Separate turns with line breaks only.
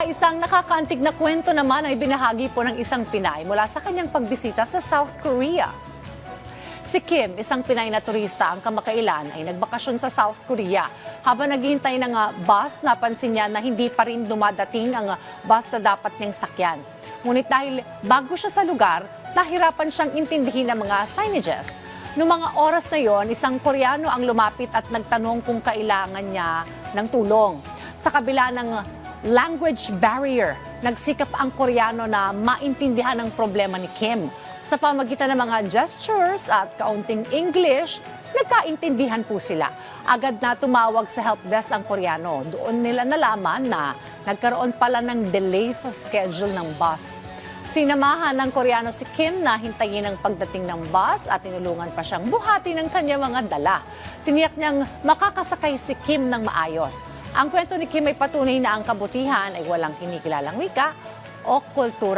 Isang nakakaantig na kwento naman ay binahagi po ng isang Pinay mula sa kanyang pagbisita sa South Korea. Si Kim, isang Pinay na turista ang kamakailan ay nagbakasyon sa South Korea. Habang naghihintay ng bus, napansin niya na hindi pa rin dumadating ang bus na dapat niyang sakyan. Ngunit dahil bago siya sa lugar, nahirapan siyang intindihin ang mga signages. Noong mga oras na yon, isang Koreano ang lumapit at nagtanong kung kailangan niya ng tulong. Sa kabila ng language barrier, nagsikap ang Koreano na maintindihan ang problema ni Kim. Sa pamagitan ng mga gestures at kaunting English, nagkaintindihan po sila. Agad na tumawag sa help desk ang Koreano. Doon nila nalaman na nagkaroon pala ng delay sa schedule ng bus. Sinamahan ng Koreano si Kim na hintayin ang pagdating ng bus at tinulungan pa siyang buhati ng kanyang mga dala. Tiniyak niyang makakasakay si Kim ng maayos. Ang kwento ni Kim ay patunay na ang kabutihan ay walang kinikilalang wika o kultura